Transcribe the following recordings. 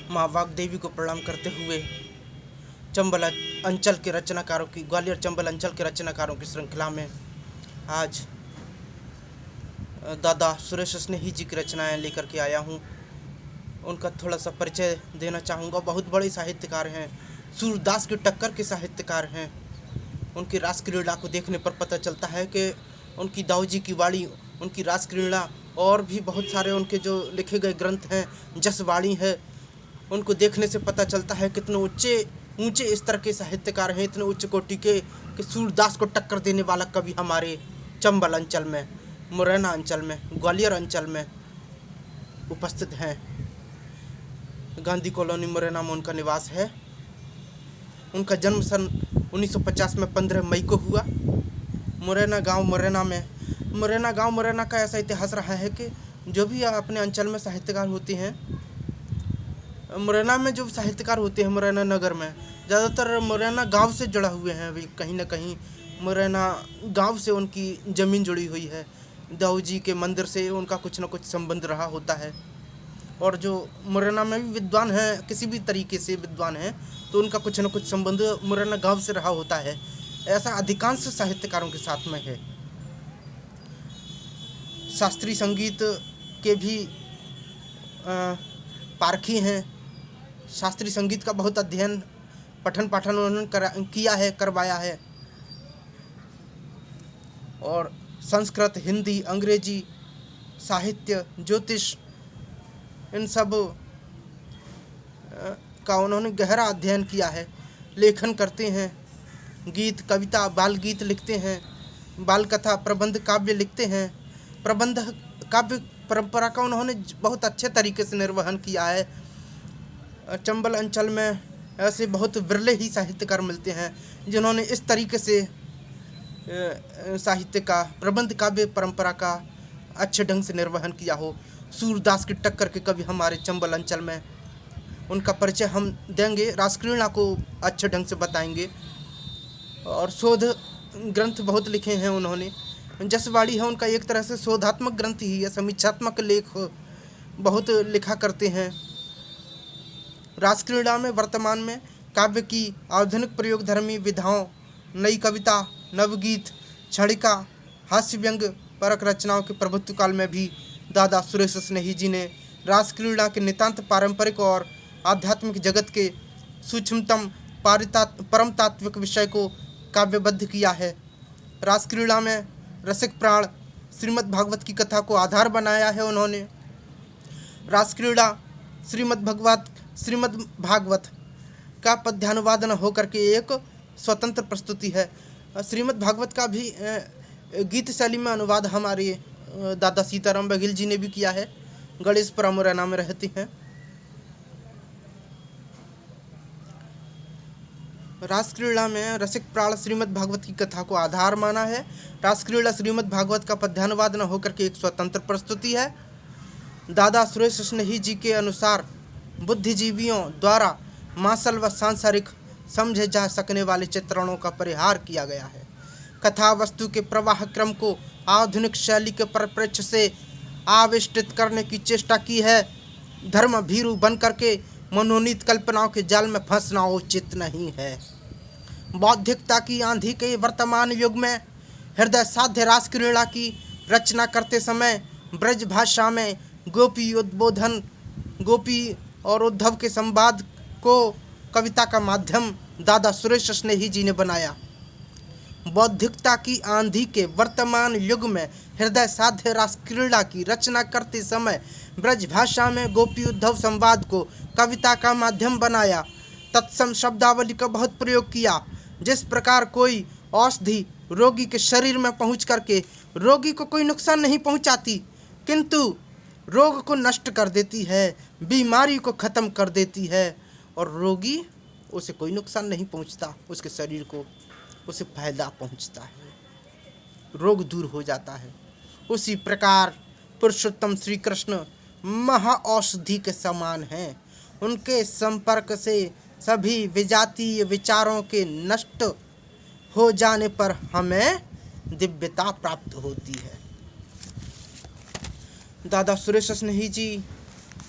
माँ वाग्देवी को प्रणाम करते हुए चंबल अंचल के रचनाकारों की ग्वालियर चंबल अंचल के रचनाकारों की श्रृंखला में आज दादा सुरेश स्नेही जी की रचनाएं लेकर के आया हूँ। उनका थोड़ा सा परिचय देना चाहूँगा। बहुत बड़े साहित्यकार हैं, सूरदास की टक्कर के साहित्यकार हैं। उनकी रास क्रीड़ा को देखने पर पता चलता है कि उनकी दाऊजी की वाणी, उनकी रास क्रीड़ा और भी बहुत सारे उनके जो लिखे गए ग्रंथ हैं, जसवाणी है, उनको देखने से पता चलता है कितने ऊंचे स्तर के साहित्यकार हैं, इतने उच्च कोटि के कि सूरदास को टक्कर देने वाला कवि हमारे चंबल अंचल में, मुरैना अंचल में, ग्वालियर अंचल में उपस्थित हैं। गांधी कॉलोनी मुरैना में उनका निवास है। उनका जन्म सन 1950 में 15 मई को हुआ। मुरैना गांव मुरैना का ऐसा इतिहास रहा है कि जो भी अपने अंचल में साहित्यकार होते हैं, मुरैना में जो साहित्यकार होते हैं, मुरैना नगर में ज़्यादातर मुरैना गांव से जुड़ा हुए हैं। अभी कहीं ना कहीं मुरैना गांव से उनकी ज़मीन जुड़ी हुई है। दाऊ जी के मंदिर से उनका कुछ न कुछ संबंध रहा होता है। और जो मुरैना में भी विद्वान हैं, किसी भी तरीके से विद्वान हैं, तो उनका कुछ न कुछ संबंध मुरैना गांव से रहा होता है। ऐसा अधिकांश साहित्यकारों के साथ में है। शास्त्रीय संगीत के भी पारखी हैं। शास्त्रीय संगीत का बहुत अध्ययन, पठन पाठन उन्होंने किया है, करवाया है। और संस्कृत, हिंदी, अंग्रेजी, साहित्य, ज्योतिष, इन सब का उन्होंने गहरा अध्ययन किया है। लेखन करते हैं, गीत, कविता, बाल गीत लिखते हैं, बाल कथा, प्रबंध काव्य लिखते हैं। प्रबंध काव्य परंपरा का उन्होंने बहुत अच्छे तरीके से निर्वहन किया है। चंबल अंचल में ऐसे बहुत विरले ही साहित्यकार मिलते हैं जिन्होंने इस तरीके से साहित्य का, प्रबंध काव्य परंपरा का अच्छे ढंग से निर्वहन किया हो। सूरदास की टक्कर के कवि हमारे चंबल अंचल में, उनका परिचय हम देंगे, रासक्रीड़ा को अच्छे ढंग से बताएंगे। और शोध ग्रंथ बहुत लिखे हैं उन्होंने। जसवाड़ी है उनका एक तरह से शोधात्मक ग्रंथ ही है, समीक्षात्मक लेख बहुत लिखा करते हैं। रासक्रीड़ा में वर्तमान में काव्य की आधुनिक प्रयोगधर्मी विधाओं, नई कविता, नवगीत, क्षणिका, हास्य व्यंग परक रचनाओं के प्रभुत्व काल में भी दादा सुरेश स्नेही जी ने रासक्रीड़ा के नितांत पारंपरिक और आध्यात्मिक जगत के सूक्ष्मतम परम तात्विक विषय को काव्यबद्ध किया है। रासक्रीड़ा में रसिक प्राण श्रीमद् भागवत की कथा को आधार बनाया है उन्होंने। रासक्रीड़ा श्रीमद् भागवत का पद्यानुवादन होकर के एक स्वतंत्र प्रस्तुति है। श्रीमद् भागवत का भी गीत शैली में अनुवाद हमारे दादा सीताराम बघेल जी ने भी किया है। गणेशपुरा मुरैना में रहती हैं। रासक्रीड़ा में रसिक प्राण श्रीमद् भागवत की कथा को आधार माना है। रासक्रीड़ा श्रीमद् भागवत का पद्यानुवादन होकर के एक स्वतंत्र प्रस्तुति है। दादा सुरेश स्नेही जी के अनुसार बुद्धिजीवियों द्वारा मासल व सांसारिक समझे जा सकने वाले चित्रणों का परिहार किया गया है। कथा वस्तु के प्रवाह क्रम को आधुनिक शैली के परिप्रेक्ष्य से आविष्कृत करने की चेष्टा की है। धर्म भीरू बन करके मनोनीत कल्पनाओं के जाल में फंसना उचित नहीं है। बौद्धिकता की आंधी के वर्तमान युग में हृदय साध्य रासक्रीड़ा की रचना करते समय ब्रज भाषा में गोपी और उद्धव के संवाद को कविता का माध्यम दादा सुरेश स्नेही जी ने बनाया। बौद्धिकता की आंधी के वर्तमान युग में हृदय साध्य रासक्रीड़ा की रचना करते समय ब्रज भाषा में गोपी उद्धव संवाद को कविता का माध्यम बनाया। तत्सम शब्दावली का बहुत प्रयोग किया। जिस प्रकार कोई औषधि रोगी के शरीर में पहुंच करके रोगी को कोई नुकसान नहीं पहुंचाती, किंतु रोग को नष्ट कर देती है, बीमारी को ख़त्म कर देती है, और रोगी उसे कोई नुकसान नहीं पहुंचता, उसके शरीर को उसे फायदा पहुंचता है, रोग दूर हो जाता है। उसी प्रकार पुरुषोत्तम श्री कृष्ण महाऔषधि के समान हैं। उनके संपर्क से सभी विजातीय विचारों के नष्ट हो जाने पर हमें दिव्यता प्राप्त होती है। दादा सुरेश स्नेही जी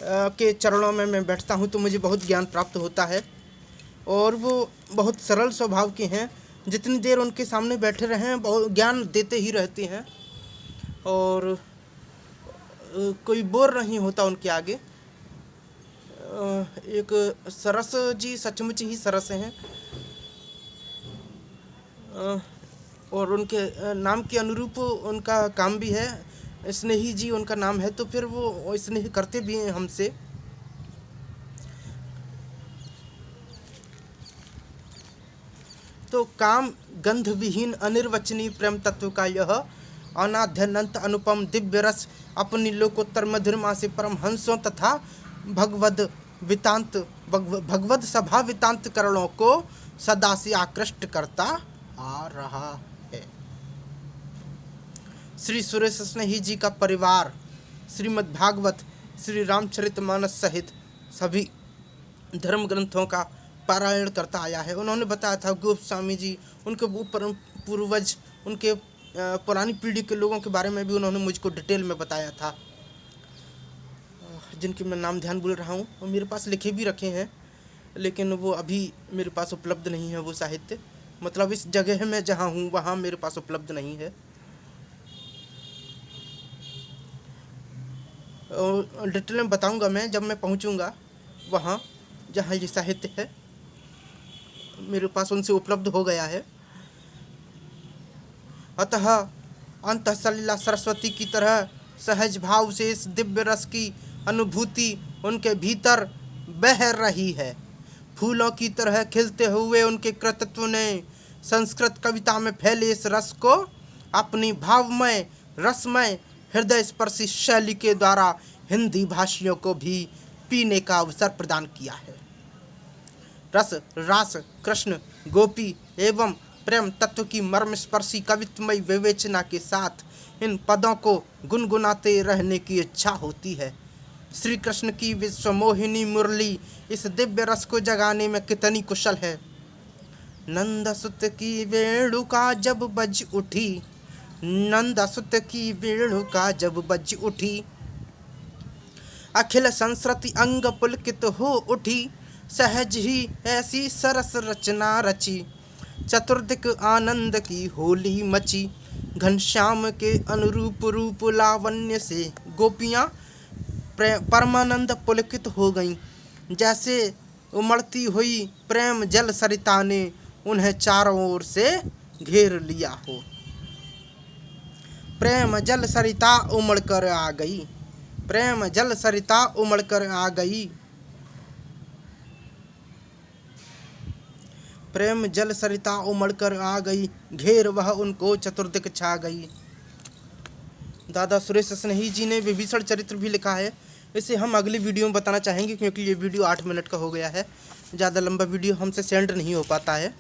के चरणों में मैं बैठता हूँ तो मुझे बहुत ज्ञान प्राप्त होता है। और वो बहुत सरल स्वभाव के हैं, जितनी देर उनके सामने बैठे रहें बहुत ज्ञान देते ही रहते हैं, और कोई बोर नहीं होता उनके आगे। एक सरस जी सचमुच ही सरस हैं, और उनके नाम के अनुरूप उनका काम भी है। स्नेही जी उनका नाम है, तो फिर वो स्नेह करते भी हैं हमसे। तो काम गंध विहीन अनिर्वचनीय प्रेम तत्व का यह अनाद्यनंत अनुपम दिव्य रस अपनी लोकोत्तर मधुरमा से परमहंसों तथा भगवद सभा वितांत करणों को सदा से आकृष्ट करता आ रहा है। श्री सुरेश स्नेही जी का परिवार श्रीमद् भागवत, श्री रामचरितमानस सहित सभी धर्म ग्रंथों का पारायण करता आया है। उन्होंने बताया था गोस्वामी जी, उनके पूर्वज, उनके पुरानी पीढ़ी के लोगों के बारे में भी उन्होंने मुझको डिटेल में बताया था, जिनके मैं नाम ध्यान भूल रहा हूँ। और मेरे पास लिखे भी रखे हैं, लेकिन वो अभी मेरे पास उपलब्ध नहीं है। वो साहित्य मतलब इस जगह में जहाँ हूँ वहाँ मेरे पास उपलब्ध नहीं है। और डिटेल में बताऊँगा मैं जब मैं पहुँचूँगा वहाँ जहाँ ये साहित्य है, मेरे पास उनसे उपलब्ध हो गया है। अतः अंतःसलिला सरस्वती की तरह सहज भाव से इस दिव्य रस की अनुभूति उनके भीतर बह रही है। फूलों की तरह खिलते हुए उनके कृतित्व ने संस्कृत कविता में फैले इस रस को अपनी भावमय रसमय हृदय स्पर्शी शैली के द्वारा हिंदी भाषियों को भी पीने का अवसर प्रदान किया है। रस रास कृष्ण गोपी एवं प्रेम तत्व की मर्म स्पर्शी कवित्वमय विवेचना के साथ इन पदों को गुनगुनाते रहने की इच्छा होती है। श्री कृष्ण की विश्वमोहिनी मुरली इस दिव्य रस को जगाने में कितनी कुशल है। नंदसुत की वेणुका जब बज उठी, नंदसुत की वेणुका जब बज उठी, अखिल संस्कृति अंग पुलकित हो उठी, सहज ही ऐसी सरस रचना रची, चतुर्दिक आनंद की होली मची, घनश्याम के अनुरूप रूप लावण्य से गोपियाँ परमानंद पुलकित हो गईं, जैसे उमड़ती हुई प्रेम जल सरिता ने उन्हें चारों ओर से घेर लिया हो। प्रेम जल सरिता उमड़ कर आ गई, प्रेम जल सरिता उमड़ कर आ गई, प्रेम जल सरिता उमड़ कर आ गई, घेर वह उनको चतुर्दिक छा गई। दादा सुरेश स्नेही जी ने विभीषण चरित्र भी लिखा है। इसे हम अगली वीडियो में बताना चाहेंगे, क्योंकि ये वीडियो 8 मिनट का हो गया है। ज़्यादा लंबा वीडियो हमसे सेंड नहीं हो पाता है।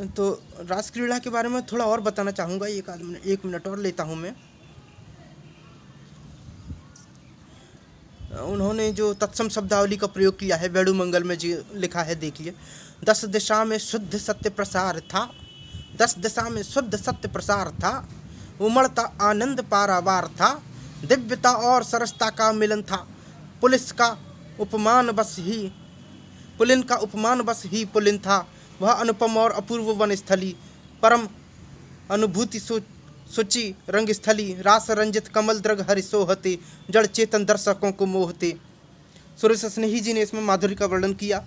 तो रास क्रीड़ा के बारे में थोड़ा और बताना चाहूँगा। एक मिनट और लेता हूँ मैं। उन्होंने जो तत्सम शब्दावली का प्रयोग किया है वेणुमंगल में जी लिखा है, देखिए। 10 दिशा में शुद्ध सत्य प्रसार था, 10 दिशा में शुद्ध सत्य प्रसार था, उमड़ता आनंद पारावार था, दिव्यता और सरसता का मिलन था, पुलिन का उपमान बस ही पुलिन था, वह अनुपम और अपूर्व वनस्थली, परम अनुभूति सुचि रंगस्थली, रास रंजित कमल द्रग हरि सोहते, जड़ चेतन दर्शकों को मोहते। सुरेश स्नेही जी ने इसमें माधुर्य का वर्णन किया।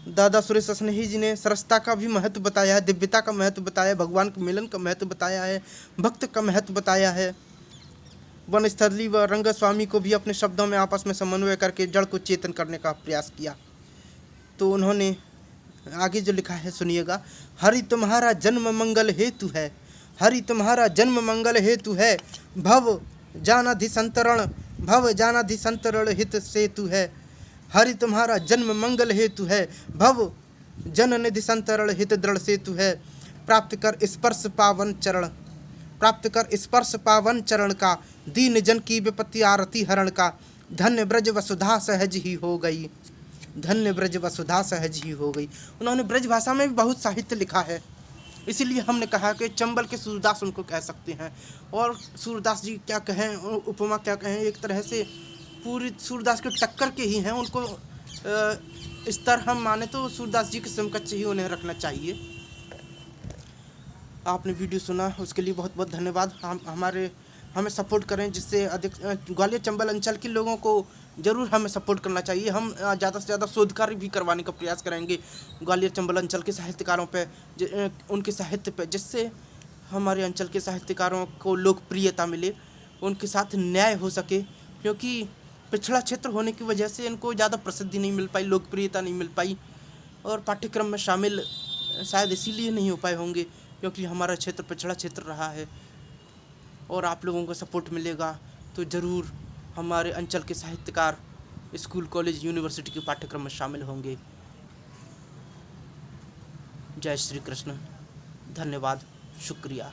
दादा सुरेश स्नेही जी ने सरसता का भी महत्व बताया है, दिव्यता का महत्व बताया है, भगवान के मिलन का महत्व बताया है, भक्त का महत्व बताया है। वनस्थली व रंग स्वामी को भी अपने शब्दों में आपस में समन्वय करके जड़ को चेतन करने का प्रयास किया। तो उन्होंने आगे जो लिखा है सुनिएगा। हरि तुम्हारा जन्म मंगल हेतु है, हरि तुम्हारा जन्म मंगल हेतु है, भव जानाधि संतरण हित सेतु है, हरि तुम्हारा जन्म मंगल हेतु है, भव जन निधि संतरण हित दृढ़ सेतु है, प्राप्त कर स्पर्श पावन चरण का, दीन जन की विपत्ति आरती हरण का, धन्य ब्रज वसुधा सहज ही हो गई, धन्य ब्रज वसुधा सहज ही हो गई। उन्होंने ब्रज भाषा में भी बहुत साहित्य लिखा है। इसीलिए हमने कहा कि चंबल के सूरदास उनको कह सकते हैं। और सूरदास जी क्या कहें, उपमा क्या कहें, एक तरह से पूरी सूरदास के टक्कर के ही हैं। उनको स्तर हम माने तो सूरदास जी के समकक्ष ही उन्हें रखना चाहिए। आपने वीडियो सुना उसके लिए बहुत बहुत धन्यवाद। हमें सपोर्ट करें, जिससे अधिक ग्वालियर चंबल अंचल के लोगों को ज़रूर हमें सपोर्ट करना चाहिए। हम ज़्यादा से ज़्यादा शोध कार्य भी करवाने का प्रयास करेंगे ग्वालियर चंबल अंचल के साहित्यकारों पे, उनके साहित्य पे, जिससे हमारे अंचल के साहित्यकारों को लोकप्रियता मिले, उनके साथ न्याय हो सके। क्योंकि पिछड़ा क्षेत्र होने की वजह से इनको ज़्यादा प्रसिद्धि नहीं मिल पाई, लोकप्रियता नहीं मिल पाई, और पाठ्यक्रम में शामिल शायद इसीलिए नहीं हो पाए होंगे क्योंकि हमारा क्षेत्र पिछड़ा क्षेत्र रहा है। और आप लोगों का सपोर्ट मिलेगा तो ज़रूर हमारे अंचल के साहित्यकार स्कूल, कॉलेज, यूनिवर्सिटी के पाठ्यक्रम में शामिल होंगे। जय श्री कृष्ण, धन्यवाद, शुक्रिया।